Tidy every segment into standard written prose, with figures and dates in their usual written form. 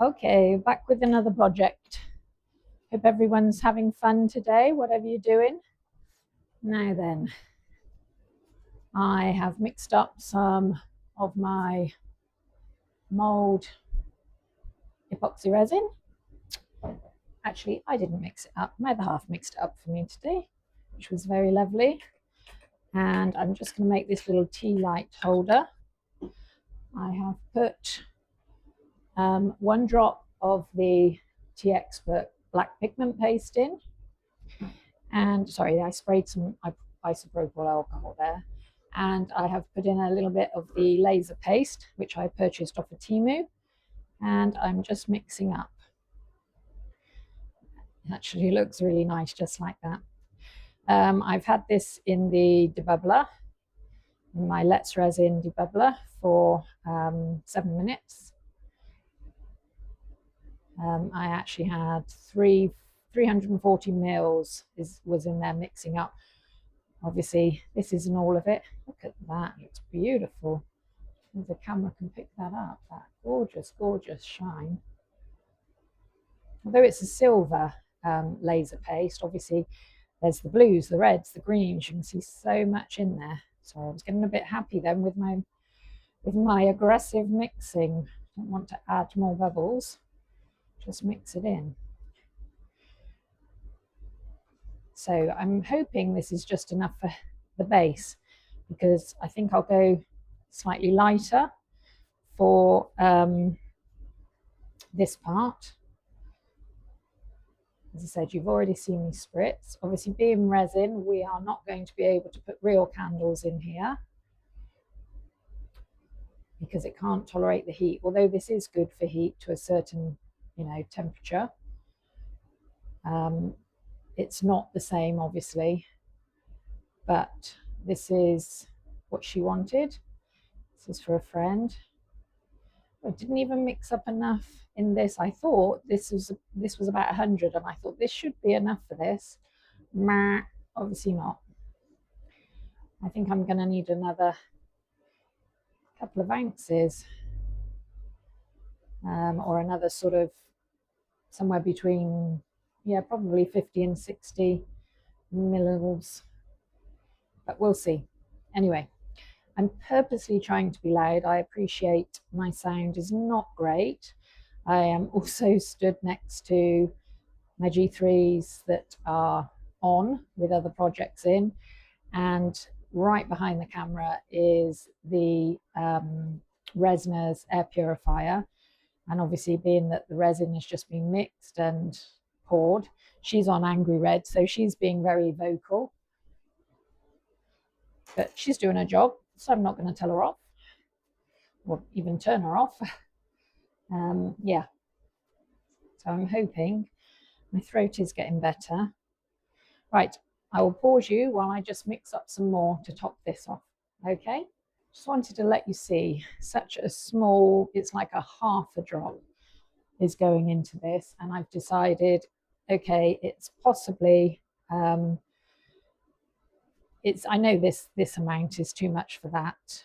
Okay, back with another project. Hope everyone's having fun today, whatever you're doing. Now then, I have mixed up some of my mold epoxy resin. Actually, I didn't mix it up. My other half mixed it up for me today, which was very lovely. And I'm just going to make this little tea light holder. I have put 1 drop of the Tea Expert black pigment paste in. And sorry, I sprayed some isopropyl alcohol there. And I have put in a little bit of the laser paste, which I purchased off of Temu. And I'm just mixing up. It actually looks really nice, just like that. I've had this in the debubbler, in my Let's Resin debubbler for 7 minutes. I actually had 340 mils was in there mixing up. Obviously, this isn't all of it. Look at that, it's beautiful. If the camera can pick that up, that gorgeous, gorgeous shine. Although it's a silver laser paste, obviously there's the blues, the reds, the greens. You can see so much in there. So I was getting a bit happy then with my aggressive mixing. Don't want to add more bubbles, just mix it in. So I'm hoping this is just enough for the base, because I think I'll go slightly lighter for this part. As I said, you've already seen me spritz. Obviously, being resin, we are not going to be able to put real candles in here because it can't tolerate the heat, although this is good for heat to a certain, temperature. It's not the same, obviously, but this is what she wanted. This is for a friend. I didn't even mix up enough in this. I thought this was about 100, and I thought this should be enough for this. Obviously not. I think I'm going to need another couple of ounces, or another sort of somewhere between, probably 50 and 60 mils, but we'll see. Anyway, I'm purposely trying to be loud. I appreciate my sound is not great. I am also stood next to my G3s that are on with other projects in, and right behind the camera is the Resina's air purifier. And obviously, being that the resin has just been mixed and poured, she's on angry red, so she's being very vocal. But she's doing her job, so I'm not going to tell her off or even turn her off. Yeah. So I'm hoping my throat is getting better. Right, I will pause you while I just mix up some more to top this off. Okay? Just wanted to let you see such a small, it's like a half a drop is going into this, and I've decided, okay, it's possibly I know this amount is too much for that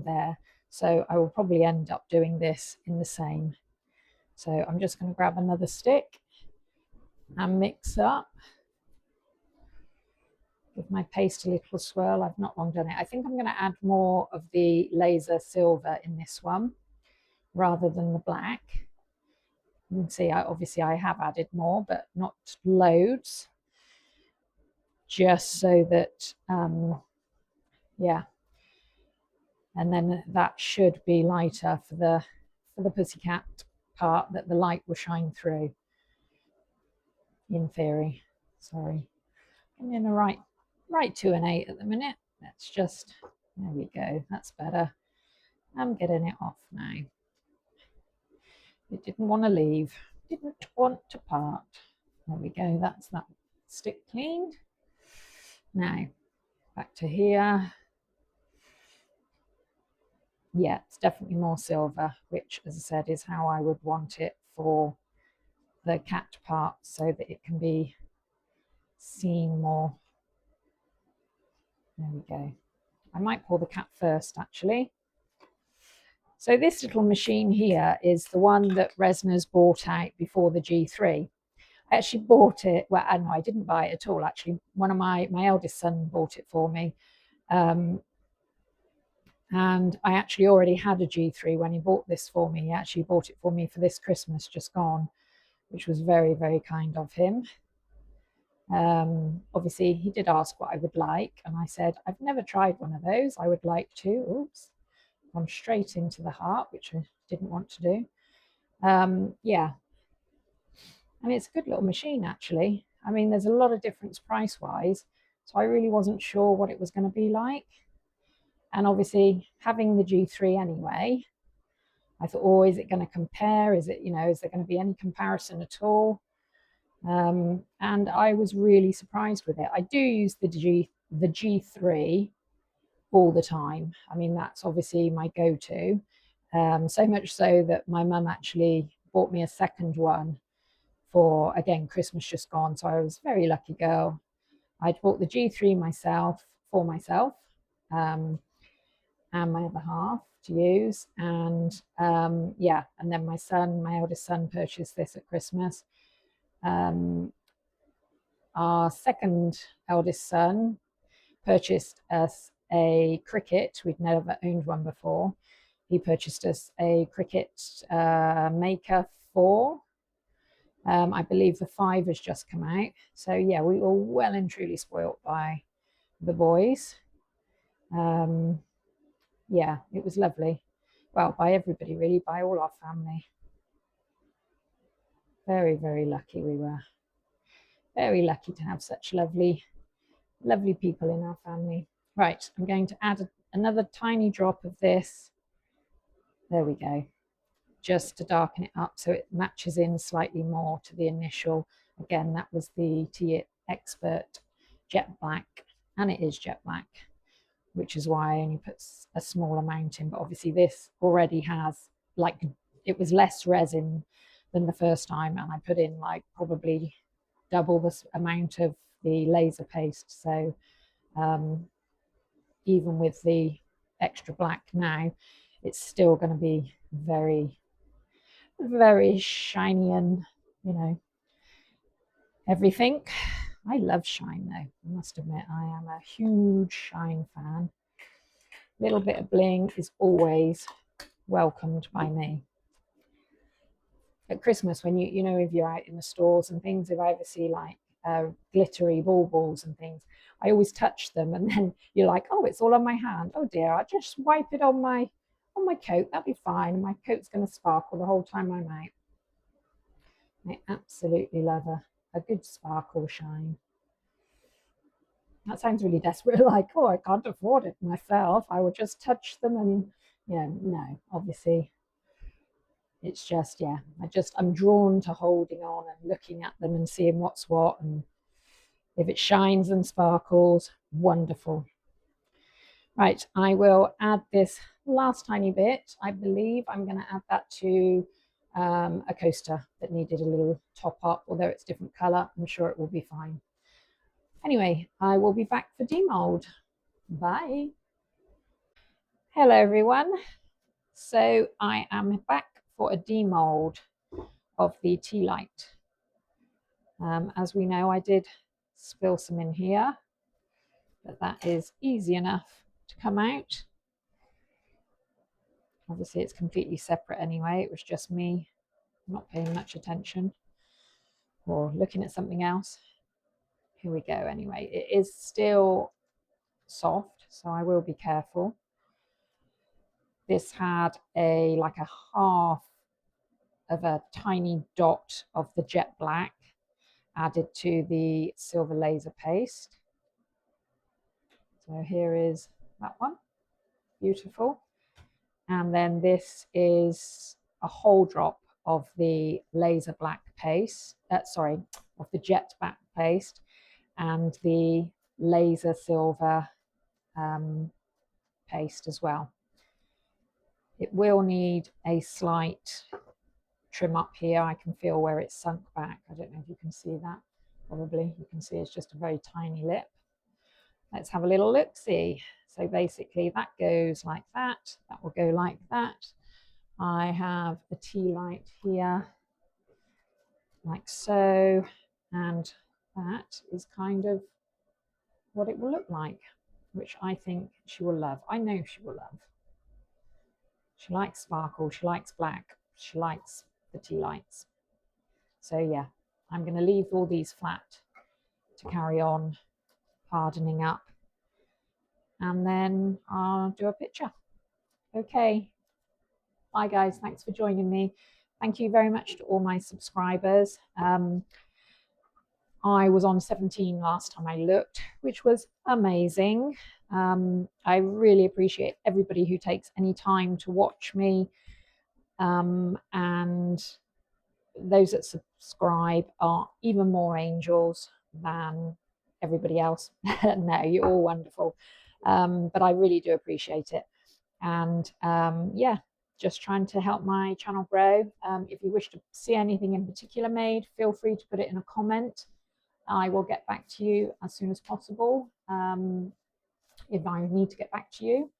there, so I will probably end up doing this in the same. So I'm just going to grab another stick and mix up. Give my paste a little swirl. I've not long done it. I think I'm going to add more of the laser silver in this one rather than the black. You can see obviously I have added more, but not loads, just so that yeah, and then that should be lighter for the pussycat part, that the light will shine through, in theory. Sorry, I'm in a right 2 and 8 at the minute. Let's just, there we go, that's better. I'm getting it off now. It didn't want to leave, didn't want to part. There we go, that's that stick cleaned. Now back to here. Yeah, it's definitely more silver, which, as I said, is how I would want it for the cat part, so that it can be seen more. There we go. I might pour the cat first, actually. So this little machine here is the one that Resina's bought out before the G3. I actually bought it, well, no, I didn't buy it at all, actually. One of my eldest son bought it for me. And I actually already had a G3 when he bought this for me. He actually bought it for me for this Christmas just gone, which was very, very kind of him. Obviously, he did ask what I would like, and I said, I've never tried one of those. I would like to. Oops, gone straight into the heart, which I didn't want to do. Yeah, and it's a good little machine, actually. I mean, there's a lot of difference price-wise, so I really wasn't sure what it was going to be like. And obviously, having the G3 anyway, I thought, oh, is it going to compare? Is it, is there going to be any comparison at all? And I was really surprised with it. I do use the G3 all the time. I mean, that's obviously my go-to. So much so that my mum actually bought me a second one for, again, Christmas just gone. So I was a very lucky girl. I'd bought the G3 for myself, and my other half to use. And yeah, and then my eldest son purchased this at Christmas. Our second eldest son purchased us a Cricut. We'd never owned one before. He purchased us a Cricut Maker 4. I believe the 5 has just come out. So yeah, we were well and truly spoilt by the boys. Yeah, it was lovely. Well, by everybody really, by all our family. Very, very lucky we were. Very lucky to have such lovely people in our family. Right, I'm going to add another tiny drop of this. There we go. Just to darken it up so it matches in slightly more to the initial. Again, that was the Tea Expert Jet Black, and it is jet black, which is why I only put a small amount in. But obviously this already has, like, it was less resin than the first time, and I put in like probably double this amount of the laser paste. So even with the extra black now, it's still going to be very, very shiny and, everything. I love shine though. I must admit, I am a huge shine fan. A little bit of bling is always welcomed by me. At Christmas, when if you're out in the stores and things, if I ever see like glittery balls and things, I always touch them, and then you're like, oh, it's all on my hand. Oh dear, I'll just wipe it on my coat. That'll be fine. My coat's going to sparkle the whole time I'm out. I absolutely love a good sparkle shine. That sounds really desperate, like, oh, I can't afford it myself. I will just touch them, and no, obviously it's just, yeah, I'm drawn to holding on and looking at them and seeing what's what, and if it shines and sparkles, wonderful. Right, I will add this last tiny bit. I believe I'm going to add that to a coaster that needed a little top up, although it's different color. I'm sure it will be fine. Anyway, I will be back for demold. Bye. Hello everyone. So I am back for a demold of the tea light. As we know, I did spill some in here, but that is easy enough to come out. Obviously it's completely separate anyway. It was just me not paying much attention or looking at something else. Here we go. Anyway, it is still soft, so I will be careful. This had like a half of a tiny dot of the jet black added to the silver laser paste. So here is that one, beautiful. And then this is a whole drop of the laser black paste, of the jet black paste, and the laser silver paste as well. It will need a slight trim up here. I can feel where it's sunk back. I don't know if you can see that. Probably you can see it's just a very tiny lip. Let's have a little look see. So basically that goes like that. That will go like that. I have a tea light here, like so, and that is kind of what it will look like, which I think she will love. I know she will love. She likes sparkle, she likes black, she likes the tea lights. So yeah, I'm going to leave all these flat to carry on hardening up, and then I'll do a picture. Okay, bye guys, thanks for joining me. Thank you very much to all my subscribers. I was on 17 last time I looked, which was amazing. I really appreciate everybody who takes any time to watch me, and those that subscribe are even more angels than everybody else. No, you're all wonderful, but I really do appreciate it. And yeah, just trying to help my channel grow. If you wish to see anything in particular made, feel free to put it in a comment. I will get back to you as soon as possible, if I need to get back to you.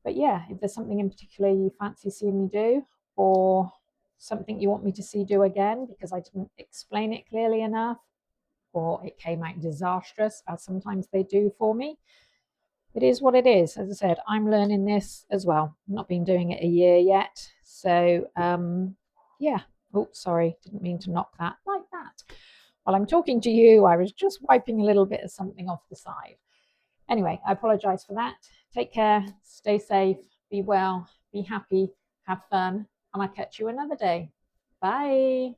But yeah, if there's something in particular you fancy seeing me do, or something you want me to see do again because I didn't explain it clearly enough, or it came out disastrous, as sometimes they do for me, it is what it is. As I said, I'm learning this as well. I've not been doing it a year yet. So yeah. Oh, sorry, didn't mean to knock that like that. While I'm talking to you, I was just wiping a little bit of something off the side. Anyway, I apologize for that. Take care, stay safe, be well, be happy, have fun, and I'll catch you another day. Bye.